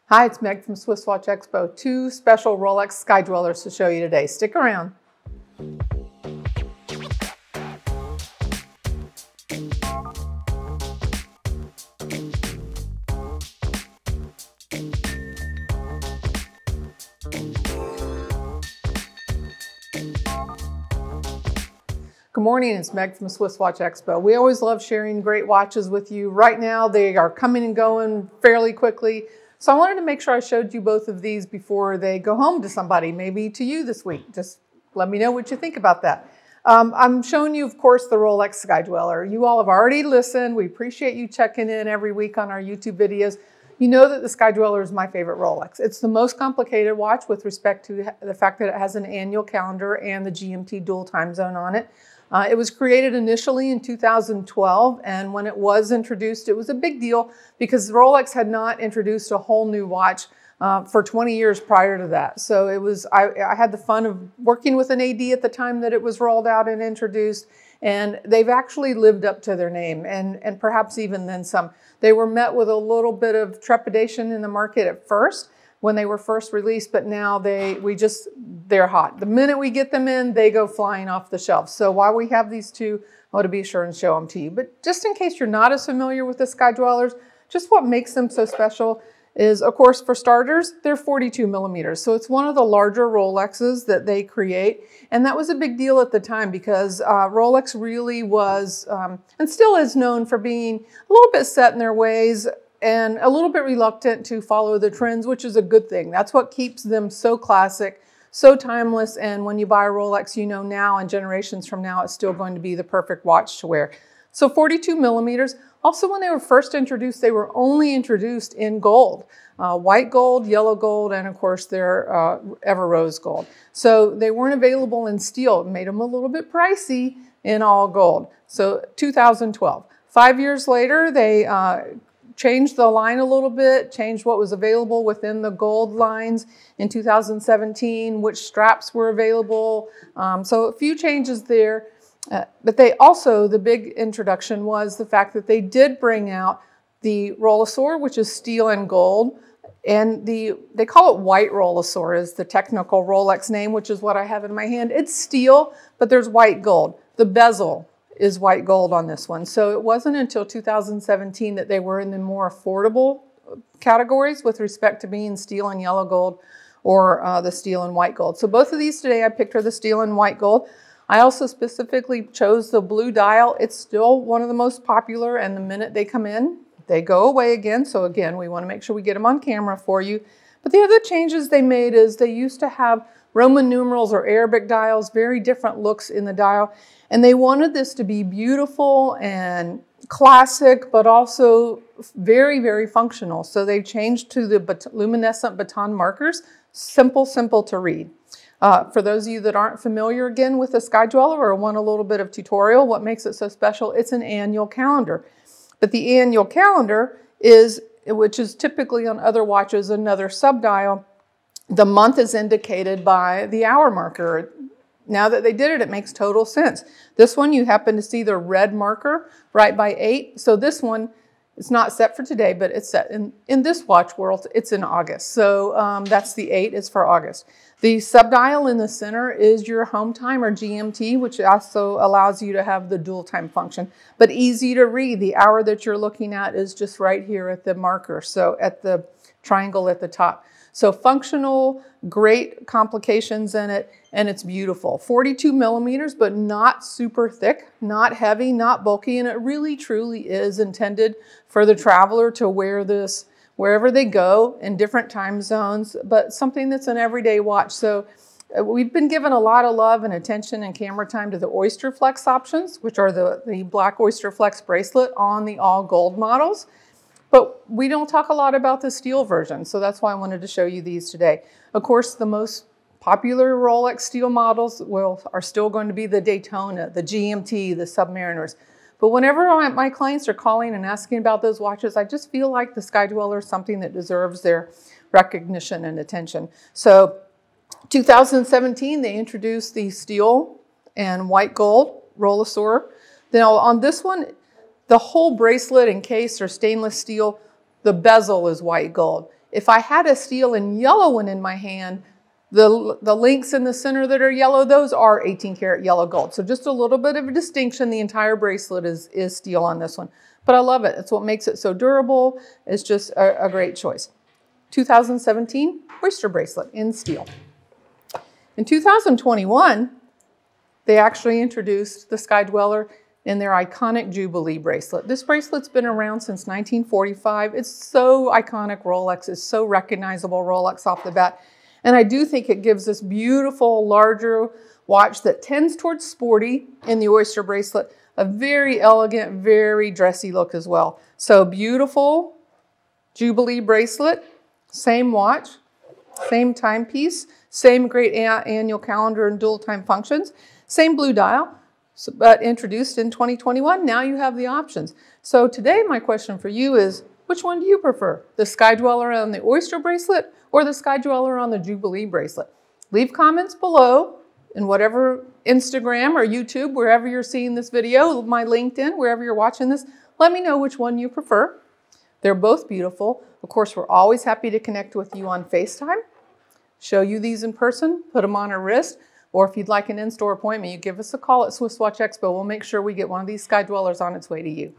Hi, it's Meg from SwissWatchExpo. Two special Rolex Sky-Dwellers to show you today. Stick around. Good morning, it's Meg from SwissWatchExpo. We always love sharing great watches with you. Right now, they are coming and going fairly quickly. So I wanted to make sure I showed you both of these before they go home to somebody, maybe to you this week. Just let me know what you think about that. I'm showing you, of course, the Rolex Sky-Dweller. You all have already listened. We appreciate you checking in every week on our YouTube videos. You know that the Sky-Dweller is my favorite Rolex. It's the most complicated watch with respect to the fact that it has an annual calendar and the GMT dual time zone on it. It was created initially in 2012, and when it was introduced, it was a big deal because Rolex had not introduced a whole new watch for 20 years prior to that. So it was, I had the fun of working with an AD at the time that it was rolled out and introduced, and they've actually lived up to their name, and perhaps even then some. They were met with a little bit of trepidation in the market at first when they were first released, but now they're hot. The minute we get them in, they go flying off the shelf. So while we have these two, I want to be sure and show them to you. But just in case you're not as familiar with the Sky-Dwellers, just what makes them so special is, of course, for starters, they're 42 millimeters. So it's one of the larger Rolexes that they create. And that was a big deal at the time because Rolex really was, and still is known for being a little bit set in their ways and a little bit reluctant to follow the trends, which is a good thing. That's what keeps them so classic, so timeless, and when you buy a Rolex, you know now and generations from now, it's still going to be the perfect watch to wear. So 42 millimeters. Also, when they were first introduced, they were only introduced in gold. White gold, yellow gold, and of course their ever rose gold. So they weren't available in steel. It made them a little bit pricey in all gold. So 2012. 5 years later, they changed the line a little bit, changed what was available within the gold lines in 2017, which straps were available. So a few changes there. But they also, the big introduction was the fact that they did bring out the Rolex, which is steel and gold. And they call it white Rolex is the technical Rolex name, which is what I have in my hand. It's steel, but there's white gold. The bezel is white gold on this one. So it wasn't until 2017 that they were in the more affordable categories with respect to being steel and yellow gold or the steel and white gold. So both of these today I picked are the steel and white gold. I also specifically chose the blue dial. It's still one of the most popular, and the minute they come in, they go away again. So again, we want to make sure we get them on camera for you. But the other changes they made is they used to have Roman numerals or Arabic dials, very different looks in the dial. And they wanted this to be beautiful and classic, but also very, very functional. So they changed to the luminescent baton markers, simple to read. For those of you that aren't familiar again with the Sky-Dweller or want a little bit of tutorial, what makes it so special, it's an annual calendar. But the annual calendar is, which is typically on other watches, another subdial, the month is indicated by the hour marker. Now that they did it, it makes total sense. This one, you happen to see the red marker right by 8. So this one, it's not set for today, but it's set in this watch world, it's in August. So that's the 8 is for August. The subdial in the center is your home time or GMT, which also allows you to have the dual time function, but easy to read. The hour that you're looking at is just right here at the marker. So at the triangle at the top. So functional, great complications in it, and it's beautiful. 42 millimeters, but not super thick, not heavy, not bulky, and it really truly is intended for the traveler to wear this wherever they go in different time zones, but something that's an everyday watch. So we've been given a lot of love and attention and camera time to the Oyster Flex options, which are the black Oyster Flex bracelet on the all gold models. But we don't talk a lot about the steel version, so that's why I wanted to show you these today. Of course, the most popular Rolex steel models are still going to be the Daytona, the GMT, the Submariners. But whenever my clients are calling and asking about those watches, I just feel like the Sky-Dweller is something that deserves their recognition and attention. So 2017, they introduced the steel and white gold Rolex. Now on this one, the whole bracelet and case are stainless steel. The bezel is white gold. If I had a steel and yellow one in my hand, the links in the center that are yellow, those are 18 karat yellow gold. So just a little bit of a distinction. The entire bracelet is steel on this one. But I love it. It's what makes it so durable. It's just a great choice. 2017 Oyster bracelet in steel. In 2021, they actually introduced the Sky-Dweller in their iconic Jubilee bracelet. This bracelet's been around since 1945. It's so iconic Rolex. It's so recognizable Rolex off the bat. And I do think it gives this beautiful, larger watch that tends towards sporty in the Oyster bracelet. A very elegant, very dressy look as well. So beautiful Jubilee bracelet, same watch, same timepiece, same great annual calendar and dual time functions, same blue dial, but introduced in 2021. Now you have the options. So today my question for you is, which one do you prefer? The Sky-Dweller on the Oyster bracelet or the Sky-Dweller on the Jubilee bracelet? Leave comments below in whatever Instagram or YouTube, wherever you're seeing this video, my LinkedIn, wherever you're watching this. Let me know which one you prefer. They're both beautiful. Of course, we're always happy to connect with you on FaceTime, show you these in person, put them on a wrist, or if you'd like an in-store appointment, you give us a call at SwissWatchExpo. We'll make sure we get one of these Sky-Dwellers on its way to you.